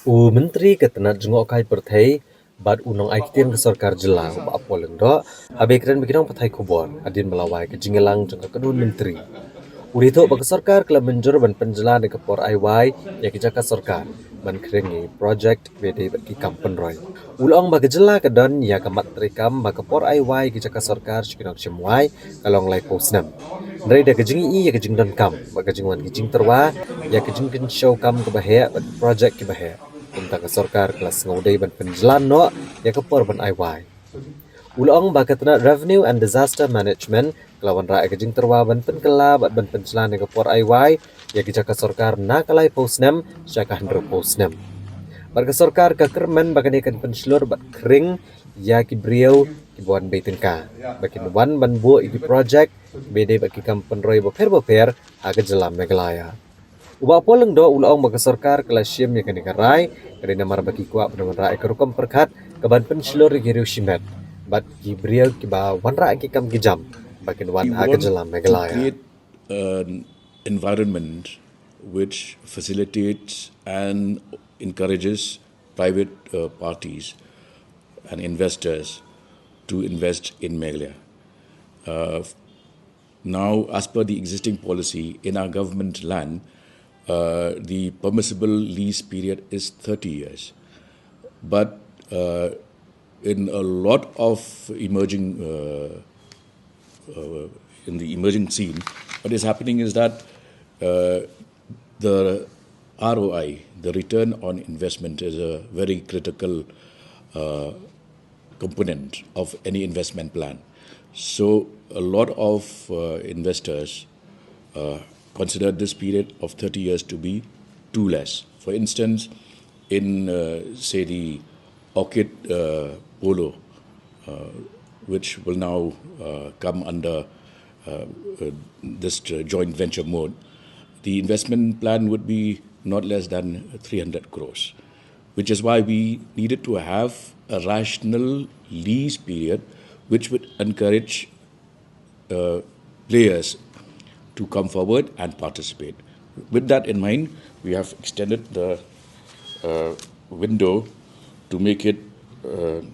Menteri ketenat jengok kai perthai bad unang ai kitian ke Sorkar jelang ba apoleng do habe keren bigirang pathai kubor adin melawai ke jingelang jengka kedun menteri. Urito bagi Sorkar kala menjur ban Pynjlan ke por IY ya ke Jaka Sorkar ban keringi project bede bagi kampen roy. Ulong bagi jela ke don ya ke mat rekam bagi por IY ke Jaka Sorkar sikinok semwai kalong lai posnem. Dari dah kejing i ya kejing don kam bagi jingwan kejing terwa ya kejing ken show kam ke bahaya bagi project ke bahaya. Tentang ke Sorkar kelas ngaudai ban Pynjlan no ya ke por ban IY. Ulong bakatna Revenue and Disaster Management kelawan rakyat kejing terwa ban penkela ban Pynjlan ke por IY ya ke Jaka Sorkar na kalai posnem syaka hendro posnem. Barga Sorkar ke kermen bagan ikan penselur bat kering ya ki briau ki buan beitengka. Bakin wan ban bu igi project bede baki kampen roy boper aga jelam Meghalaya. Uba poleng do ulong baga Sorkar kala syem ya kani karai kani namar baki kuak benawan rai kerukam perkat ke ban penselur igi simet. Bat ki briau ki ba wan rai ki kam ki jam bakin wan We aga want jelam to Meghalaya. create an environment which facilitates and encourages private parties and investors to invest in Meghalaya. Now, as per the existing policy in our government land, the permissible lease period is 30 years. But in a lot of in the emerging scene, what is happening is that the ROI, the return on investment, is a very critical component of any investment plan. So a lot of investors consider this period of 30 years to be too less. For instance, in say the Orchid Polo, which will now come under this joint venture mode, the investment plan would be not less than 300 crores, which is why we needed to have a rational lease period which would encourage players to come forward and participate. With that in mind, we have extended the window to make it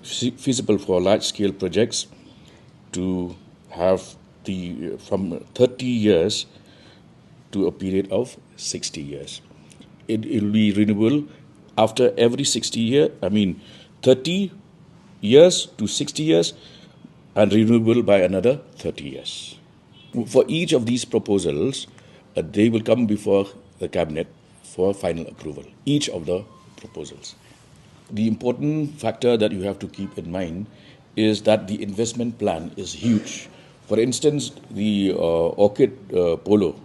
feasible for large-scale projects to have from 30 years to a period of 60 years. It will be renewable after every 30 years to 60 years, and renewable by another 30 years. For each of these proposals, they will come before the cabinet for final approval, each of the proposals. The important factor that you have to keep in mind is that the investment plan is huge. For instance, the Orchid Polo,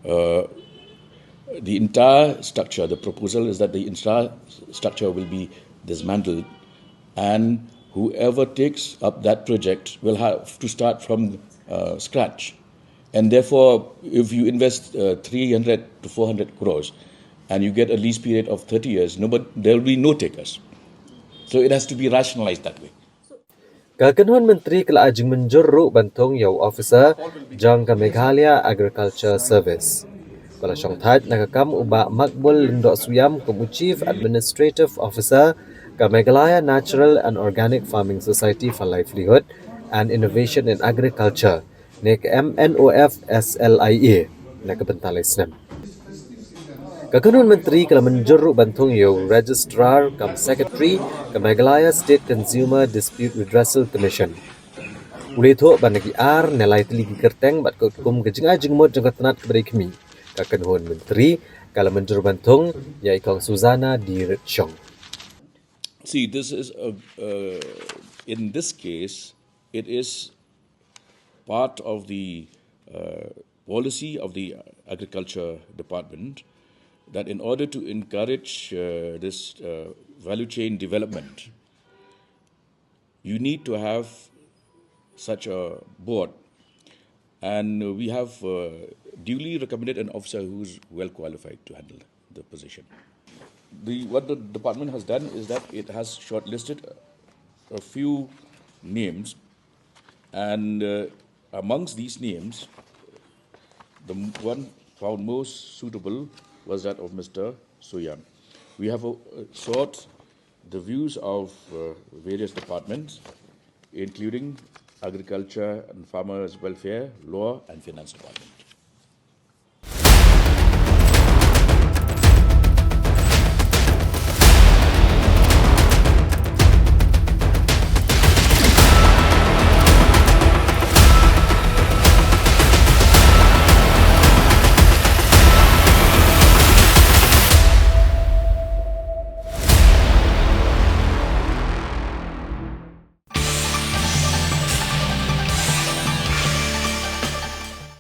the entire structure, the proposal is that the entire structure will be dismantled, and whoever takes up that project will have to start from scratch. And therefore, if you invest 300 to 400 crores and you get a lease period of 30 years, there will be no takers. So it has to be rationalized that way. Kynhun Menteri kala ajing menjurru bantung yau officer jang ke Meghalaya Agriculture Service. Kala syong thaj nakakam uba makbul lindok suyam kumu Chief Administrative Officer ke Meghalaya Natural and Organic Farming Society for Livelihood and Innovation in Agriculture nek MNOF SLIA nak bentalai snem. Kynhun Menteri kala menjurru bantung yau Registrar kam Secretary ke Meghalaya State Consumer Dispute Redressal Commission. Ulito banagi ar nelai teligi kerteng bat kum kejing ajing mod jangka tenat kepada kami. Kynhun Menteri kala menjurru bantung ya ikong Suzana di Ritsyong. See, this is in this case, it is part of the policy of the Agriculture Department that in order to encourage this value chain development, you need to have such a board, and we have duly recommended an officer who's well qualified to handle the position. What the department has done is that it has shortlisted a few names, and amongst these names, the one found most suitable was that of Mr. Soyan. We have sought the views of various departments, including agriculture and farmers welfare, law and finance department.